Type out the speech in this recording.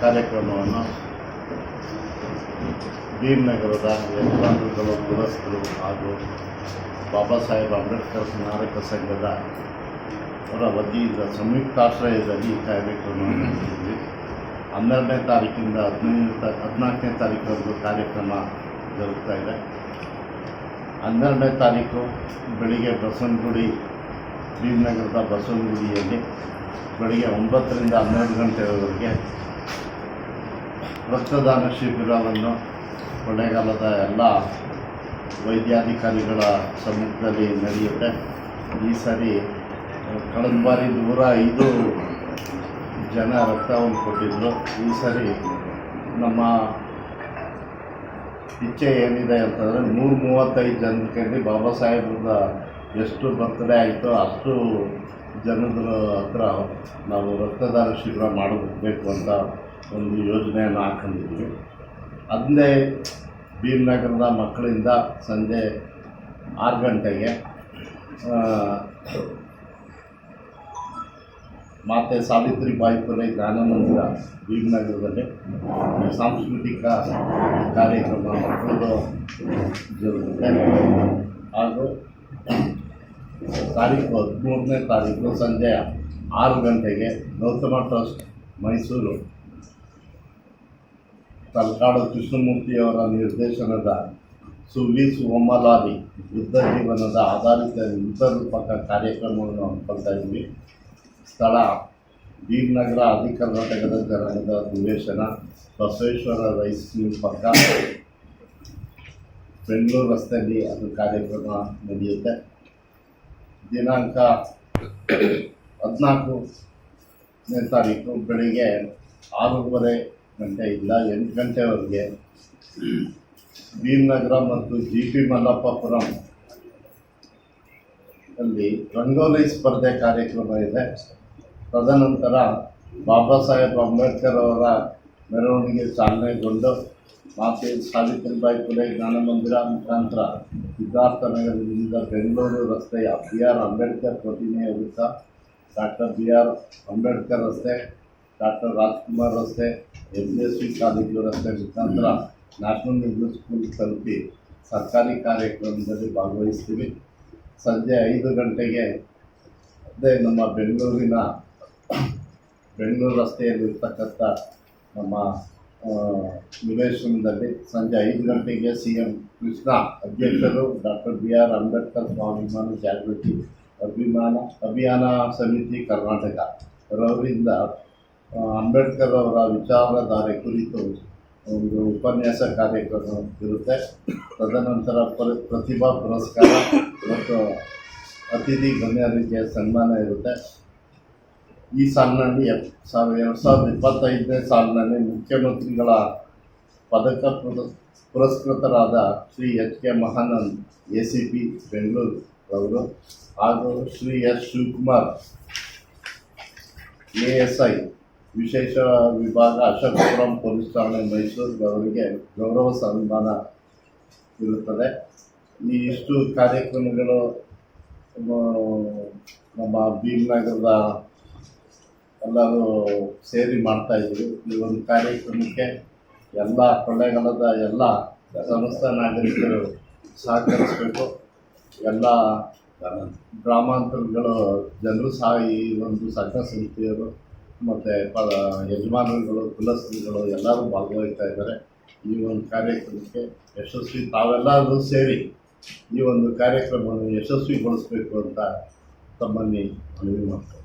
ಕಾರ್ಯಕ್ರಮವನ್ನು ಭೀಮನಗರದ ಯಜಮಾನರುಗಳು ಪುರಸ್ಕರು ಹಾಗೂ ಬಾಬಾ ಸಾಹೇಬ್ ಅಂಬೇಡ್ಕರ್ ಸ್ಮಾರಕ ಸಂಘದ ಅವರ ವತಿಯಿಂದ ಸಂಯುಕ್ತಾಶ್ರಯದಲ್ಲಿ ಈ ಕಾರ್ಯಕ್ರಮವನ್ನು ನಡೆಸಿದ್ವಿ. 12ನೇ ತಾರೀಕಿಂದ 14ನೇ ತಾರೀಕುವರೆಗೂ ಕಾರ್ಯಕ್ರಮ ಜರುಗ್ತಾ ಇದೆ. 12ನೇ ತಾರೀಕು ಬೆಳಿಗ್ಗೆ ಬಸವನಗುಡಿ, ಭೀಮನಗರದ ಬಸವನಗುಡಿಯಲ್ಲಿ ಬೆಳಿಗ್ಗೆ 9ರಿಂದ 12 ಗಂಟೆಯವರೆಗೆ ರಕ್ತದಾನ ಶಿಬಿರವನ್ನು ಕೊಳ್ಳೇಗಾಲದ ಎಲ್ಲ ವೈದ್ಯಾಧಿಕಾರಿಗಳ ಸಮ್ಮುಖದಲ್ಲಿ ನಡೆಯುತ್ತೆ. ಈ ಸರಿ ಕಳೆದ ಬಾರಿ 105 ಜನ ರಕ್ತವನ್ನು ಕೊಟ್ಟಿದ್ದರು. ಈ ಸರಿ ನಮ್ಮ ಇಚ್ಛೆ ಏನಿದೆ ಅಂತಂದರೆ 135 ಜನಕ್ಕೆ ಬಾಬಾ ಸಾಹೇಬ್ರದ ಎಷ್ಟು ಬರ್ತ್ಡೇ ಆಯಿತೋ ಅಷ್ಟು ಜನರ ಹತ್ರ ನಾವು ರಕ್ತದಾನ ಶಿಬಿರ ಮಾಡಬೇಕು ಅಂತ ಒಂದು ಯೋಜನೆಯನ್ನು ಹಾಕೊಂಡಿದ್ವಿ. ಅದನ್ನೇ ಭೀಮನಗರದ ಮಕ್ಕಳಿಂದ ಸಂಜೆ 6 ಗಂಟೆಗೆ ಮಾತೆ ಸಾವಿತ್ರಿಬಾಯಿ ಪುಲೆ ಜ್ಞಾನ ಮಂದಿರ ಭೀಮನಗರದಲ್ಲಿ ಸಾಂಸ್ಕೃತಿಕ ಕಾರ್ಯಕ್ರಮ ಮಕ್ಕಳದು ಜರುಗುತ್ತೆ. ಹಾಗೂ ತಾರೀಕು 13ನೇ ತಾರೀಕು ಸಂಜೆ 6 ಗಂಟೆಗೆ ಗೌತಮ ಟ್ರಸ್ಟ್ ಮೈಸೂರು ತಲಕಾಡು ಕೃಷ್ಣಮೂರ್ತಿಯವರ ನಿರ್ದೇಶನದ ಸುಮಲಾದಿ ಯುದ್ಧ ಜೀವನದ ಆಧಾರಿತ ಯುದ್ಧರೂಪಕ ಕಾರ್ಯಕ್ರಮವನ್ನು ಹಮ್ಮಿಕೊಳ್ತಾ ಇದ್ವಿ. ಸ್ಥಳ ಭೀಮನಗರ ಕರ್ನಾಟಕದ ಜನಾಂಗದ ನಿವೇಶನ, ಬಸವೇಶ್ವರ ರೈಸ್ ಮಿಲ್ ಪಕ್ಕ, ಬೆಂಗಳೂರು ರಸ್ತೆಯಲ್ಲಿ ಅದು ಕಾರ್ಯಕ್ರಮ ನಡೆಯುತ್ತೆ. ದಿನಾಂಕ 14ನೇ ತಾರೀಕು ಬೆಳಿಗ್ಗೆ 6:30 ಗಂಟೆಯಿಂದ 8 ಗಂಟೆವರೆಗೆ ಭೀಮನಗರ ಮತ್ತು GP ಮಲ್ಲಪ್ಪಪುರಂ ಅಲ್ಲಿ ರಂಗೋಲಿ ಸ್ಪರ್ಧೆ ಕಾರ್ಯಕ್ರಮ ಇದೆ. ತದನಂತರ ಬಾಬಾ ಸಾಹೇಬ್ ಅಂಬೇಡ್ಕರ್ ಅವರ ಮೆರವಣಿಗೆ ಚಾಲನೆಗೊಂಡು ಮಾತೆ ಸಾವಿತ್ರಿಬಾಯಿ ಪುಲೆ ಜ್ಞಾನ ಮಂದಿರ ಮುಖಾಂತರ ಸಿದ್ಧಾರ್ಥನಗರದಿಂದ ಬೆಂಗಳೂರು ರಸ್ತೆಯ BR ಅಂಬೇಡ್ಕರ್ ಪ್ರತಿಮೆಯ ವೃತ್ತ, ಡಾಕ್ಟರ್ BR ಅಂಬೇಡ್ಕರ್ ರಸ್ತೆ, ಡಾಕ್ಟರ್ ರಾಜ್ಕುಮಾರ್ ರಸ್ತೆ, MJSV ಕಾಲೇಜು ರಸ್ತೆ ಮುಖಾಂತರ ನ್ಯಾಷನಲ್ ಇಂಗ್ಲಿಷ್ ಸ್ಕೂಲ್ ತಲುಪಿ ಸರ್ಕಾರಿ ಕಾರ್ಯಕ್ರಮದಲ್ಲಿ ಭಾಗವಹಿಸ್ತೀವಿ. ಸಂಜೆ 5 ಗಂಟೆಗೆ ಅದೇ ನಮ್ಮ ಬೆಂಗಳೂರು ರಸ್ತೆಯಲ್ಲಿರ್ತಕ್ಕಂಥ ನಮ್ಮ ನಿವೇಶನದಲ್ಲಿ ಸಂಜೆ 5 ಗಂಟೆಗೆ CM ಕೃಷ್ಣ ಅಧ್ಯಕ್ಷರು ಡಾಕ್ಟರ್ BR ಅಂಬೇಡ್ಕರ್ ಸ್ವಾಭಿಮಾನ ಜಾಗೃತಿ ಅಭಿಯಾನ ಸಮಿತಿ ಕರ್ನಾಟಕ ರವರಿಂದ ಅಂಬೇಡ್ಕರ್ ಅವರ ವಿಚಾರಧಾರೆ ಕುರಿತು ಒಂದು ಉಪನ್ಯಾಸ ಕಾರ್ಯಕ್ರಮ ಇರುತ್ತೆ. ತದನಂತರ ಪ್ರತಿಭಾ ಪುರಸ್ಕಾರ ಮತ್ತು ಅತಿಥಿ ಗಣ್ಯರಿಗೆ ಸನ್ಮಾನ ಇರುತ್ತೆ. ಈ ಸಾಲಿನಲ್ಲಿ 2025ನೇ ಸಾಲಿನಲ್ಲಿ ಮುಖ್ಯಮಂತ್ರಿಗಳ ಪದಕ ಪುರಸ್ಕೃತರಾದ ಶ್ರೀ HK ಮಹಾನಂದ್ ACP ಬೆಂಗಳೂರು ಅವರು ಹಾಗೂ ಶ್ರೀ S ಶಿವಕುಮಾರ್ ASI ವಿಶೇಷ ವಿಭಾಗ ಅಶೋಕಪುರಂ ಪೊಲೀಸ್ ಠಾಣೆ ಮೈಸೂರು ಅವರಿಗೆ ಗೌರವ ಸನ್ಮಾನ ಇರುತ್ತದೆ. ಈ ಇಷ್ಟು ಕಾರ್ಯಕ್ರಮಗಳು ನಮ್ಮ ಭೀಮನಗರದ ಎಲ್ಲರೂ ಸೇರಿ ಮಾಡ್ತಾಯಿದ್ವಿ. ಈ ಒಂದು ಕಾರ್ಯಕ್ರಮಕ್ಕೆ ಎಲ್ಲ ಕೊಳ್ಳೇಗಾಲದ ಎಲ್ಲ ಸಮಸ್ತ ನಾಗರಿಕರು ಸಹಕರಿಸಬೇಕು. ಎಲ್ಲ ಗ್ರಾಮಾಂತರಗಳು ಜನರು ಸಹ ಈ ಒಂದು ಸಂಘ ಸಂಸ್ಥೆಯರು ಮತ್ತು ಯಜಮಾನರುಗಳು, ಕುಲಸ್ತ್ರೀಗಳು ಎಲ್ಲರೂ ಭಾಗವಹಿಸ್ತಾ ಇದ್ದಾರೆ. ಈ ಒಂದು ಕಾರ್ಯಕ್ರಮಕ್ಕೆ ಯಶಸ್ವಿ ತಾವೆಲ್ಲರೂ ಸೇರಿ ಈ ಒಂದು ಕಾರ್ಯಕ್ರಮವನ್ನು ಯಶಸ್ವಿಗೊಳಿಸಬೇಕು ಅಂತ ತಮ್ಮಲ್ಲಿ ಮನವಿ ಮಾಡ್ತಾರೆ.